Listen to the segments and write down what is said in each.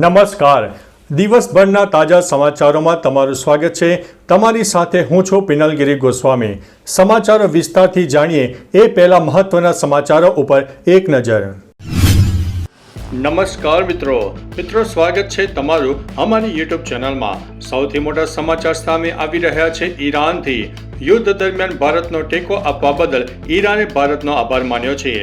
નમસ્કાર. દિવસભરના તાજા સમાચારોમાં તમારું સ્વાગત છે. તમારી સાથે હું છું પિનલગીરી ગોસ્વામી. સમાચારો વિસ્તારથી જાણીએ એ પહેલા મહત્વના સમાચારો ઉપર એક નજર. નમસ્કાર મિત્રો, સ્વાગત છે તમારું અમારી યુટ્યુબ ચેનલમાં. સૌથી મોટા સમાચાર સામે આવી રહ્યા છે ઈરાનથી. યુદ્ધ દરમિયાન ભારતનો ટેકો આપવા બદલ ઈરાને ભારતનો આભાર માન્યો છે.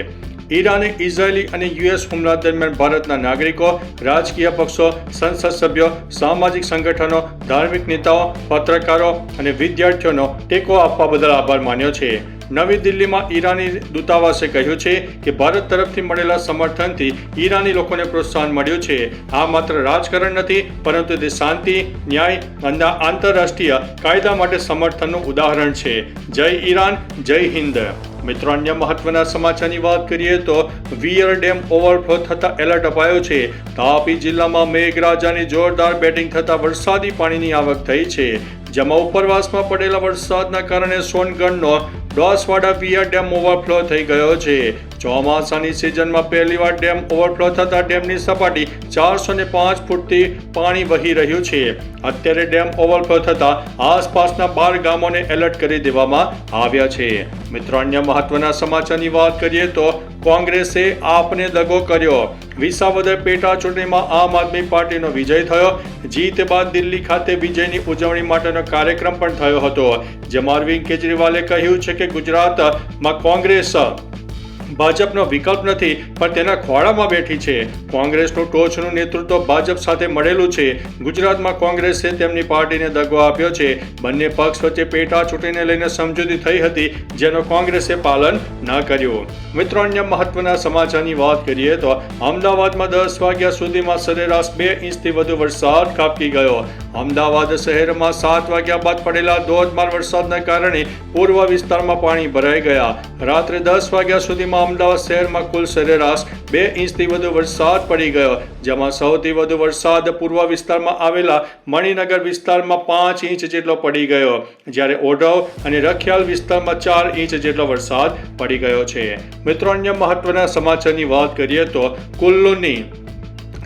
ઈરાને ઇઝરાયેલી અને યુએસ હુમલા દરમિયાન ભારતના નાગરિકો, રાજકીય પક્ષો, સંસદ સભ્યો, સામાજિક સંગઠનો, ધાર્મિક નેતાઓ, પત્રકારો અને વિદ્યાર્થીઓનો ટેકો આપવા બદલ આભાર માન્યો છે. નવી દિલ્હીમાં ઈરાની દૂતાવાસે કહ્યું છે કે ભારત તરફથી મળેલા સમર્થનથી ઈરાની લોકોને પ્રોત્સાહન મળ્યું છે. આ માત્ર રાજકારણ નથી, પરંતુ તે શાંતિ, ન્યાય અને આંતરરાષ્ટ્રીય કાયદા માટે સમર્થનનું ઉદાહરણ છે. જય ઈરાન, જય હિન્દ. મિત્રો, અન્ય મહત્વના સમાચારની વાત કરીએ તો વિયર ડેમ ઓવરફ્લો થતા એલર્ટ અપાયો છે. તાપી જિલ્લામાં મેઘરાજાની જોરદાર બેટિંગ થતા વરસાદી પાણીની આવક થઈ છે, જેમાં ઉપરવાસમાં પડેલા વરસાદના કારણે સોનગઢનો ડોસવાડા વિયર ડેમ ઓવરફ્લો થઈ ગયો છે. ચોમાસાની સિઝનમાં પહેલીવાર ડેમ ઓવરફ્લો થતા ડેમની સપાટી 405 ફૂટથી પાણી વહી રહ્યું છે. અત્યારે ડેમ ઓવરફ્લો થતા આસપાસના 12 ગામોને એલર્ટ કરી દેવામાં આવ્યા છે. મિત્રો, અન્ય મહત્વના સમાચારની વાત કરીએ તો કોંગ્રેસે આપને દગો કર્યો. વિસાવદર પેટા ચૂંટણીમાં આમ આદમી પાર્ટીનો વિજય થયો. જીત બાદ દિલ્હી ખાતે વિજયની ઉજવણી માટેનો કાર્યક્રમ પણ થયો હતો, જેમાં અરવિંદ કેજરીવાલે કહ્યું છે કે ગુજરાતમાં કોંગ્રેસ ભાજપનો વિકલ્પ નથી, પણ તેના ખોળામાં બેઠી છે. કોંગ્રેસનું ટોચનું નેતૃત્વ ભાજપ સાથે મળેલું છે. ગુજરાતમાં કોંગ્રેસે તેમની પાર્ટીને દગો આપ્યો છે. બંને પક્ષ વચ્ચે પેટા ચૂંટણીને લઈને સમજૂતી થઈ હતી, જેનો કોંગ્રેસે પાલન ન કર્યું. મિત્રો, અન્ય મહત્વના સમાચારની વાત કરીએ તો અમદાવાદમાં 10 વાગ્યા સુધીમાં સરેરાશ 2 ઇંચથી વધુ વરસાદ ખાબકી ગયો. અમદાવાદ શહેરમાં 7 વાગ્યા બાદ પડેલા ધોધમાર વરસાદના કારણે પૂર્વ વિસ્તારમાં પાણી ભરાઈ ગયા. રાત્રે 10 વાગ્યા સુધીમાં અમદાવાદ શહેરમાં કુલ સરેરાશ 2 ઇંચથી વધુ વરસાદ પડી ગયો, જેમાં સૌથી વધુ વરસાદ પૂર્વ વિસ્તારમાં આવેલા મણિનગર વિસ્તારમાં 5 ઇંચ જેટલો પડી ગયો, જ્યારે ઓઢવ અને રખિયાલ વિસ્તારમાં 4 ઇંચ જેટલો વરસાદ પડી ગયો છે. મિત્રો, અન્ય મહત્વના સમાચારની વાત કરીએ તો કુલ્લુની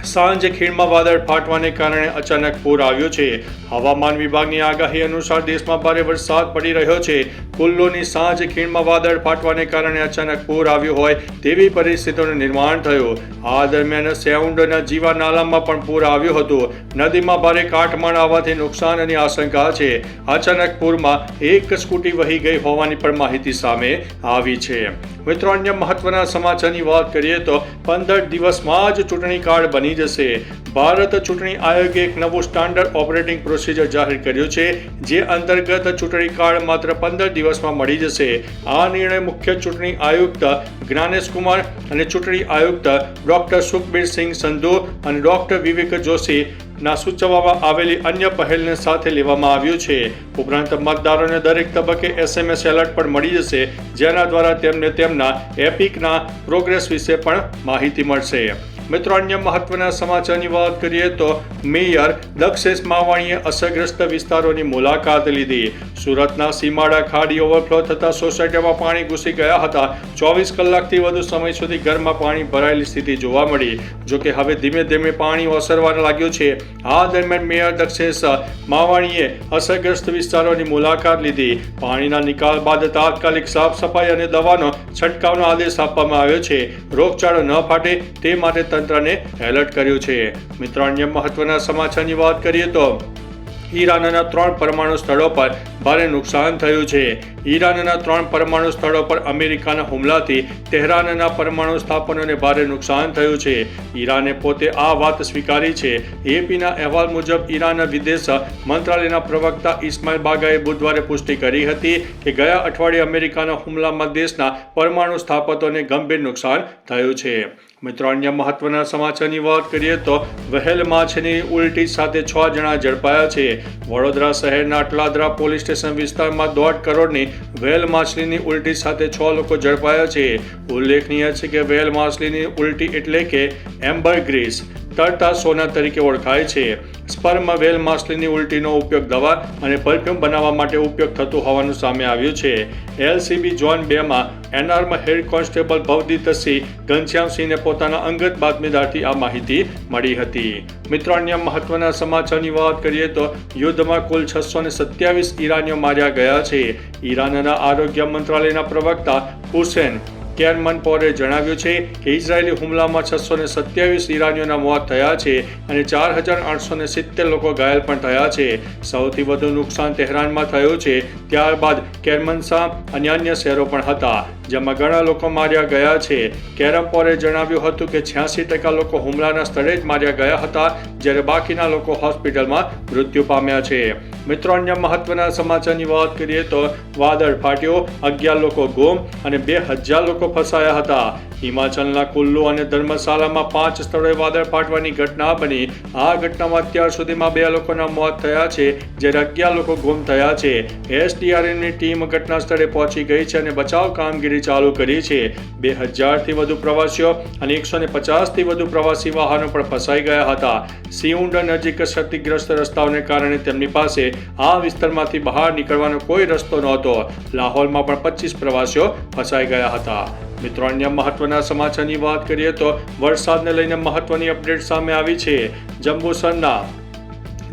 સાંજે ખીણમાં વાદળ ફાટવાને કારણે અચાનક પૂર આવ્યું છે. હવામાન વિભાગની આગાહી અનુસાર દેશમાં ભારે વરસાદ પડી રહ્યો છે. કુલ્લુની સાંજે ખીણમાં વાદળ ફાટવાને કારણે અચાનક પૂર આવ્યું હોય તેવી પરિસ્થિતિનું નિર્માણ થયું. આ દરમિયાન સેઉન્ડના જીવા નાલામાં પણ પૂર આવ્યું હતું. નદીમાં ભારે કાટમાળ આવવાથી નુકસાનની આશંકા છે. અચાનક પૂરમાં એક સ્કૂટી વહી ગઈ હોવાની પણ માહિતી સામે આવી છે. મિત્રો, અન્ય મહત્વના સમાચારની વાત કરીએ તો 15 દિવસમાં જ ચૂંટણી કાર્ડ બની જશે. ભારત ચૂંટણી આયોગે એક નવું સ્ટાન્ડર્ડ ઓપરેટિંગ પ્રોસિજર જાહેર કર્યું છે, જે અંતર્ગત ચૂંટણી કાર્ડ માત્ર 15 દિવસમાં મળી જશે. આ નિર્ણય મુખ્ય ચૂંટણી આયુક્ત જ્ઞાનેશ કુમાર અને ચૂંટણી આયુક્ત ડોક્ટર સુખબીર સિંહ સંધુ અને ડોક્ટર વિવેક જોશી ના સૂચવવામાં આવેલી અન્ય પહેલને સાથે લેવામાં આવ્યું છે. ઉપરાંત મતદારોને દરેક તબક્કે SMS એલર્ટ પણ મળી જશે, જેના દ્વારા તેમને તેમના એપિકના પ્રોગ્રેસ વિશે પણ માહિતી મળશે. મિત્રો, અન્ય મહત્વના સમાચારની વાત કરીએ તો મેયર દક્ષેશ માવાણીએ અસરગ્રસ્ત વિસ્તારોની મુલાકાત લીધી. સુરતના સીમાડા ખાડી ઓવરફ્લો થતા સોસાયટીમાં પાણી ઘૂસી ગયા હતા. 24 કલાકથી વધુ સમય સુધી ઘરમાં પાણી ભરાયેલી સ્થિતિ જોવા મળી. જોકે હવે ધીમે ધીમે પાણી ઓસરવા લાગ્યું છે. આ દરમિયાન મેયર દક્ષેશ માવાણીએ અસરગ્રસ્ત વિસ્તારોની મુલાકાત લીધી. પાણીના નિકાલ બાદ તાત્કાલિક સાફ સફાઈ અને દવાનો છંટકાવનો આદેશ આપવામાં આવ્યો છે. રોગચાળો ન ફાટે તે માટે તંત્રને એલર્ટ કર્યું છે. મિત્રો, અન્ય મહત્વના સમાચારની વાત કરીએ તો ઈરાનના 3 પરમાણુ સ્થળો પર ભારે નુકસાન થયું છે. ઈરાનના 3 પરમાણુ સ્થળો પર અમેરિકાના હુમલાથી તેહરાનના પરમાણુ સ્થાપનોને ભારે નુકસાન થયું છે. ઈરાને પોતે આ વાત સ્વીકારી છે. એપીના અહેવાલ મુજબ ઈરાનના વિદેશ મંત્રાલયના પ્રવક્તા ઇસ્માઇલ બાગાએ બુધવારે પુષ્ટિ કરી હતી કે ગયા અઠવાડિયે અમેરિકાના હુમલામાં દેશના પરમાણુ સ્થાપનોને ગંભીર નુકસાન થયું છે. મિત્રો, અન્ય મહત્વના સમાચારની વાત કરીએ તો વહેલ માછલીની ઉલટી સાથે 6 જણા ઝડપાયા છે. વડોદરા શહેરના અટલાદરા પોલીસ સ્ટેશન વિસ્તારમાં 1.5 કરોડની વ્હેલ માછલીની ઉલટી સાથે 6 લોકો ઝડપાયા છે. ઉલ્લેખનીય છે કે વ્હેલ માછલીની ઉલટી એટલે કે એમ્બરગ્રીસ તરતા સોના તરીકે ઓળખાય છે. સ્પર્મ વેલ માછલીની ઉલટીનો ઉપયોગ દવા અને પરફ્યુમ બનાવવા માટે ઉપયોગ થતું હોવાનું સામે આવ્યું છે. LCB ઝોન 2માં એનઆર્મ હેડ કોન્સ્ટેબલ ભવદીતસિંહ ઘનશ્યામસિંહને પોતાના અંગત બાતમીદારથી આ માહિતી મળી હતી. મિત્રો, અન્ય મહત્વના સમાચારની વાત કરીએ તો યુદ્ધમાં કુલ 627 ઈરાનીઓ માર્યા ગયા છે. ઈરાનના આરોગ્ય મંત્રાલયના પ્રવક્તા હુસેન કેરમનપોરે જણાવ્યું છે કે ઇઝરાયેલી હુમલામાં 627 ઈરાનીઓના મોત થયા છે અને 4870 લોકો ઘાયલ પણ થયા છે. સૌથી વધુ નુકસાન તહેરાનમાં થયું છે. ત્યારબાદ કેરમનશા અને અન્ય શહેરો પણ હતા જેમાં ઘણા લોકો માર્યા ગયા છે. કેરમપોરે જણાવ્યું હતું કે 86% લોકો હુમલાના સ્થળે જ માર્યા ગયા હતા જ્યારે બાકીના લોકો હોસ્પિટલમાં મૃત્યુ પામ્યા છે. મિત્રો, અન્ય મહત્વના સમાચારની વાત કરીએ તો વાદળ ફાટ્યો, 11 લોકો ગુમ અને 2000 લોકો ફસાયા હતા. હિમાચલના કુલ્લુ અને ધર્મશાલામાં 5 સ્થળોએ વાદળ ફાટવાની ઘટના બની. આ ઘટનામાં અત્યાર સુધીમાં 2 લોકોના મોત થયા છે જ્યારે 11 લોકો ગુમ થયા છે. SDRની ટીમ ઘટના સ્થળે પહોંચી ગઈ છે અને બચાવ કામગીરી ચાલુ કરી છે. 2000થી વધુ પ્રવાસીઓ અને 150થી વધુ પ્રવાસી વાહનો પણ ફસાઈ ગયા હતા. સિઉન્ડ નજીક ક્ષતિગ્રસ્ત રસ્તાઓને કારણે તેમની પાસે આ વિસ્તારમાંથી બહાર નીકળવાનો કોઈ રસ્તો નહોતો. લાહોરમાં પણ 25 પ્રવાસીઓ ફસાઈ ગયા હતા. મિત્રો, અન્ય મહત્વના સમાચારની વાત કરીએ તો વરસાદને લઈને મહત્વની અપડેટ સામે આવી છે. જંબુસરના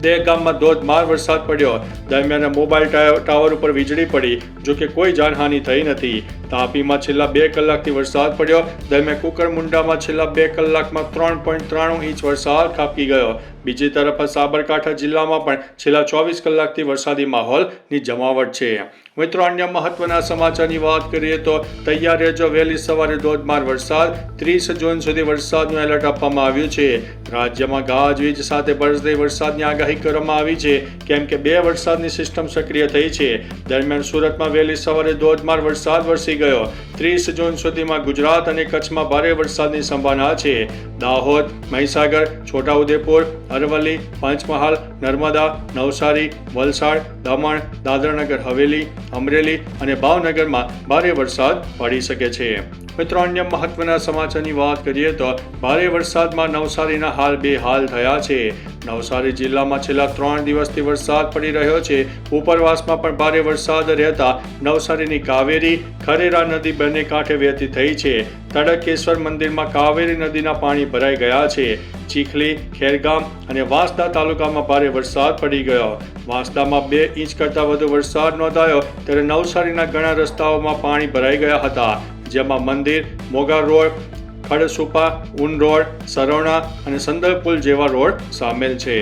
દહેગામમાં ધોધમાર વરસાદ પડ્યો. દરમિયાન મોબાઈલ ટાવર ઉપર વીજળી પડી, જોકે કોઈ જાનહાનિ થઈ નથી. તાપીમાં છેલ્લા 2 કલાકથી વરસાદ પડ્યો. દરમિયાન કુકરમુંડામાં છેલ્લા 2 કલાકમાં 3.93 ઇંચ વરસાદ ખાબકી ગયો. બીજી તરફ સાબરકાંઠા જિલ્લામાં પણ છેલ્લા 24 કલાકથી વરસાદી માહોલની જમાવટ છે. મિત્રો, અન્ય મહત્વના સમાચારની વાત કરીએ તો તૈયાર રહેજો, વહેલી સવારે ધોધમાર વરસાદ. 30 જૂન સુધી વરસાદનું એલર્ટ આપવામાં આવ્યું છે. રાજ્યમાં ગાજવીજ સાથે બરસદે વરસાદની આગાહી કરવામાં આવી છે કેમ કે 2 વરસાદની સિસ્ટમ સક્રિય થઈ છે. દરમિયાન સુરતમાં વહેલી સવારે ધોધમાર વરસાદ વરસી ગયો. 30 જૂન સુધીમાં ગુજરાત અને કચ્છમાં ભારે વરસાદની સંભાવના છે. દાહોદ, મહીસાગર, છોટાઉદેપુર, અરવલ્લી, પંચમહાલ, નર્મદા, નવસારી, વલસાડ, દમણ, દાદરાનગર હવેલી, અમરેલી અને ભાવનગરમાં ભારે વરસાદ પડી શકે છે. મિત્રો, અન્ય મહત્વના સમાચારની વાત કરીએ તો ભારે વરસાદમાં નવસારીના હાલ 2 હાલ થયા છે. નવસારી જિલ્લામાં છેલ્લા 3 દિવસથી વરસાદ પડી રહ્યો છે. ઉપરવાસમાં પણ ભારે વરસાદ રહેતા નવસારીની કાવેરી, ખરેરા નદી બંને કાંઠે વહેતી થઈ છે. તડકેશ્વર મંદિરમાં કાવેરી નદીના પાણી ભરાઈ ગયા છે. ચીખલી, ખેરગામ અને વાંસદા તાલુકામાં ભારે વરસાદ પડી ગયો. વાંસદામાં 2 ઇંચ કરતાં વધુ વરસાદ નોંધાયો ત્યારે નવસારીના ઘણા રસ્તાઓમાં પાણી ભરાઈ ગયા હતા જેમાં મંદિર, મોગા રોડ, ખડસુપા, ઉન રોડ, સરોણા અને સંદલપુલ જેવા રોડ સામેલ છે.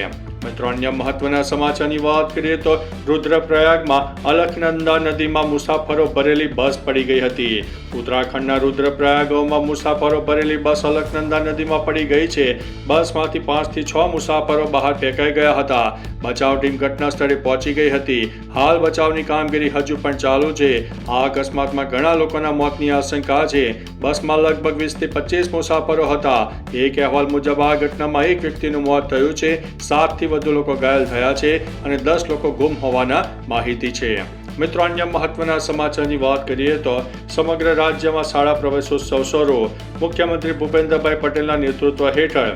મિત્રો, અન્ય મહત્વના સમાચારની વાત કરીએ તો રુદ્રપ્રયાગમાં અલખનંદા નદીમાં મુસાફરો ભરેલી બસ પડી ગઈ હતી. ઉત્તરાખંડના રુદ્રપ્રયાગમાં મુસાફરો ભરેલી બસ અલખનંદા નદીમાં પડી ગઈ છે. બસમાંથી 5 થી 6 મુસાફરો બહાર ફેંકાઈ ગયા હતા. બચાવ ટીમ ઘટના સ્થળે પહોંચી ગઈ હતી. હાલ બચાવની કામગીરી હજુ પણ ચાલુ છે. આ અકસ્માતમાં ઘણા લોકોના મોતની આશંકા છે. બસમાં લગભગ 20 થી 25 મુસાફરો હતા. એક અહેવાલ મુજબ આ ઘટનામાં 1 વ્યક્તિનું મોત થયું છે, 7 થી વધુ લોકો ઘાયલ થયા છે અને 10 લોકો ગુમ હોવાના માહિતી છે. મિત્રો, અન્ય મહત્વના સમાચારની વાત કરીએ તો સમગ્ર રાજ્યમાં શાળા પ્રવેશોત્સવ શરૂ. મુખ્યમંત્રી ભૂપેન્દ્રભાઈ પટેલના નેતૃત્વ હેઠળ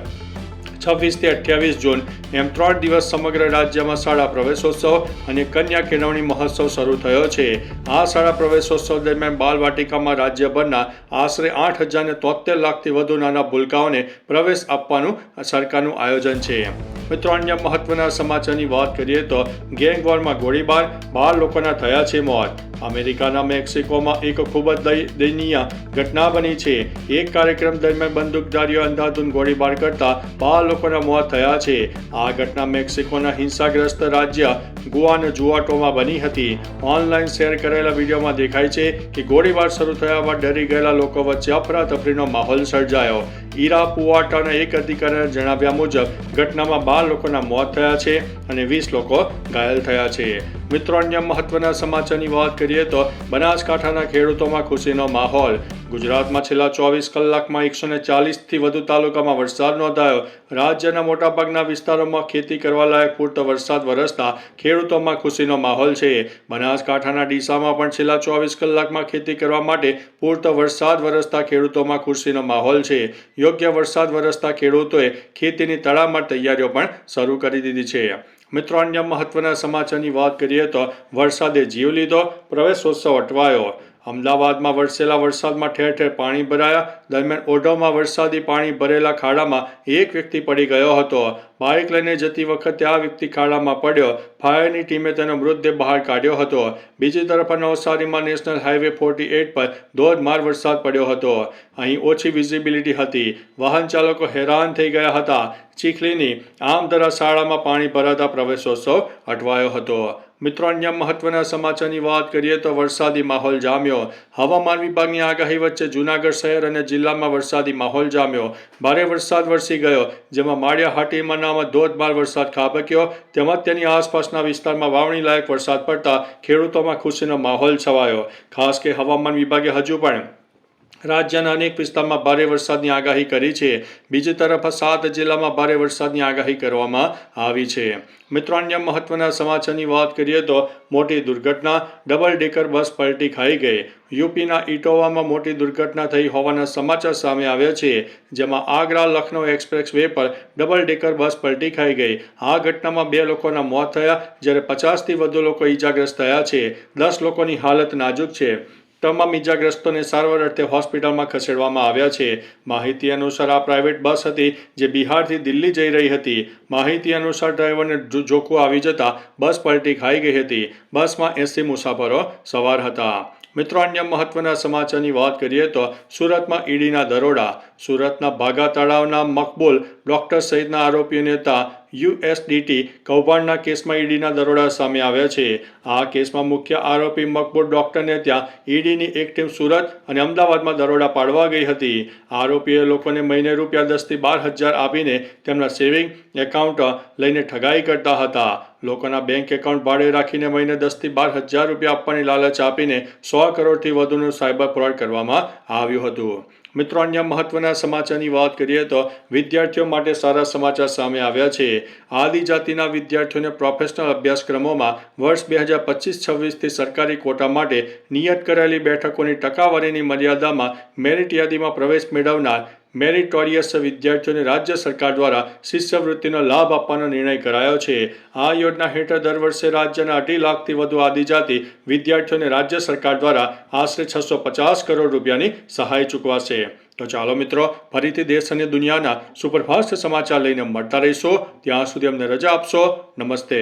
26 થી 28 જૂન એમ 3 દિવસ સમગ્ર રાજ્યમાં શાળા પ્રવેશોત્સવ અને કન્યા કેળવણી મહોત્સવ શરૂ થયો છે. આ શાળા પ્રવેશોત્સવ દરમિયાન બાલવાટિકામાં રાજ્યભરના આશરે 8,73 લાખથી વધુ નાના ભૂલકાઓને પ્રવેશ આપવાનું સરકારનું આયોજન છે. મિત્રો, અન્ય મહત્વના સમાચારની વાત કરીએ તો ગેંગ વોરમાં ગોળીબાર, 12 લોકોના થયા છે મોત. અમેરિકાના મેક્સિકોમાં એક ખૂબ જ દયનીય ઘટના બની છે. એક કાર્યક્રમ દરમિયાન બંદૂકધારીઓ અંધાધૂંધ ગોળીબાર કરતા 12 લોકોના મોત થયા છે. આ ઘટના મેક્સિકોના હિંસાગ્રસ્ત રાજ્ય ગુઆનાજુઆટોમાં બની હતી. ઓનલાઈન શેર કરેલા વિડીયોમાં દેખાય છે કે ગોળીબાર શરૂ થયા બાદ ડરી ગયેલા લોકો વચ્ચે અફરાતફરીનો માહોલ સર્જાયો. ઇરાપુઆટાના એક અધિકારીના જણાવ્યા મુજબ ઘટનામાં 12 લોકોના મોત થયા છે અને 20 લોકો ઘાયલ થયા છે. મિત્રો અન્ય મહત્વના સમાચારની વાત કરીએ તો બનાસકાંઠાના ખેડૂતોમાં ખુશીનો માહોલ. ગુજરાતમાં છેલ્લા 24 કલાકમાં 140થી વધુ તાલુકામાં વરસાદ નોંધાયો. રાજ્યના મોટાભાગના વિસ્તારોમાં ખેતી કરવા લાયક પૂરતો વરસાદ વરસતા ખેડૂતોમાં ખુશીનો માહોલ છે. બનાસકાંઠાના ડીસામાં પણ છેલ્લા 24 કલાકમાં ખેતી કરવા માટે પૂરતો વરસાદ વરસતા ખેડૂતોમાં ખુશીનો માહોલ છે. યોગ્ય વરસાદ વરસતા ખેડૂતોએ ખેતીની તડામાર તૈયારીઓ પણ શરૂ કરી દીધી છે. મિત્રો અન્ય મહત્વના સમાચારની વાત કરીએ તો વરસાદે જીવ લીધો, પ્રવેશોત્સવ અટવાયો. અમદાવાદમાં વરસેલા વરસાદમાં ઠેર ઠેર પાણી ભરાયા. દરમિયાન ઓઢવમાં વરસાદી પાણી ભરેલા ખાડામાં એક વ્યક્તિ પડી ગયો હતો. બાઇક લઈને જતી વખતે આ વ્યક્તિ ખાડામાં પડ્યો. ફાયરની ટીમે તેનો મૃતદેહ બહાર કાઢ્યો હતો. બીજી તરફ નવસારીમાં નેશનલ હાઈવે 48 પર ધોધમાર વરસાદ પડ્યો હતો. અહીં ઓછી વિઝિબિલિટી હતી. વાહન ચાલકો હેરાન થઈ ગયા હતા. ચીખલીની આમદરા શાળામાં પાણી ભરાતા પ્રવેશોત્સવ અટવાયો હતો. મિત્રો અન્ય મહત્વના સમાચારની વાત કરીએ તો વરસાદી માહોલ જામ્યો. હવામાન વિભાગની આગાહી વચ્ચે જૂનાગઢ શહેર અને જિલ્લામાં વરસાદી માહોલ જામ્યો. ભારે વરસાદ વરસી ગયો, જેમાં માળિયા હાટીમાનામાં ધોધમાર વરસાદ ખાબક્યો. તેમજ તેની આસપાસના વિસ્તારમાં વાવણી લાયક વરસાદ પડતા ખેડૂતોમાં ખુશીનો માહોલ છવાયો. ખાસ કે હવામાન વિભાગે હજુ પણ રાજ્યના અનેક વિસ્તારમાં ભારે વરસાદની આગાહી કરી છે. બીજી તરફ 7 જિલ્લામાં ભારે વરસાદની આગાહી કરવામાં આવી છે. મિત્રો અન્ય મહત્વના સમાચારની વાત કરીએ તો મોટી દુર્ઘટના, ડબલ ડેકર બસ પલટી ખાઈ ગઈ. યુપીના ઇટોવામાં મોટી દુર્ઘટના થઈ હોવાના સમાચાર સામે આવ્યા છે, જેમાં આગ્રા લખનૌ એક્સપ્રેસ વે પર ડબલ ડેકર બસ પલટી ખાઈ ગઈ. આ ઘટનામાં 2 લોકોના મોત થયા, જ્યારે 50થી વધુ લોકો ઈજાગ્રસ્ત થયા છે. 10 લોકોની હાલત નાજુક છે. તમામ ઈજાગ્રસ્તોને સારવાર અર્થે હોસ્પિટલમાં ખસેડવામાં આવ્યા છે. માહિતી અનુસાર આ પ્રાઇવેટ બસ હતી જે બિહારથી દિલ્હી જઈ રહી હતી. માહિતી અનુસાર ડ્રાઈવરને જોખું આવી જતા બસ પલટી ખાઈ ગઈ હતી. બસમાં 80 મુસાફરો સવાર હતા. મિત્રો અન્ય મહત્વના સમાચારની વાત કરીએ તો સુરતમાં ઈડીના દરોડા. સુરતના ભાગા તળાવના મકબૂલ ડોક્ટર સહિતના આરોપી નેતા USDT કૌભાંડના કેસમાં ઈડીના દરોડા સામે આવ્યા છે. આ કેસમાં મુખ્ય આરોપી મકબૂલ ડોક્ટરને ત્યાં ઈડીની એક ટીમ સુરત અને અમદાવાદમાં દરોડા પાડવા ગઈ હતી. આરોપીએ લોકોને મહિને રૂપિયા 10,000 થી 12,000 આપીને તેમના સેવિંગ એકાઉન્ટ લઈને ઠગાઈ કરતા હતા. લોકોના બેંક એકાઉન્ટ ભાડે રાખીને મહિને 10,000 થી 12,000 રૂપિયા આપવાની લાલચ આપીને 100 કરોડથી વધુનું સાયબર ફ્રોડ કરવામાં આવ્યું હતું. મિત્રો અન્ય મહત્વના સમાચારની વાત કરીએ તો વિદ્યાર્થીઓ માટે સારા સમાચાર સામે આવ્યા છે. આદિજાતિના વિદ્યાર્થીઓને પ્રોફેશનલ અભ્યાસક્રમોમાં વર્ષ 2025-26થી સરકારી કોટા માટે નિયત કરાયેલી બેઠકોની ટકાવારીની મર્યાદામાં મેરિટ યાદીમાં પ્રવેશ મેળવનાર મેરિટોરિયસ વિદ્યાર્થીઓને રાજ્ય સરકાર દ્વારા શિષ્યવૃત્તિનો લાભ આપવાનો નિર્ણય કરાયો છે. આ યોજના હેઠળ દર વર્ષે રાજ્યના 2.5 લાખથી વધુ આદિજાતિ વિદ્યાર્થીઓને રાજ્ય સરકાર દ્વારા આશરે 650 કરોડ રૂપિયાની સહાય ચૂકવાશે. તો ચાલો મિત્રો, ફરીથી દેશ અને દુનિયાના સુપરફાસ્ટ સમાચાર લઈને મળતા રહીશો. ત્યાં સુધી અમને રજા આપશો. નમસ્તે.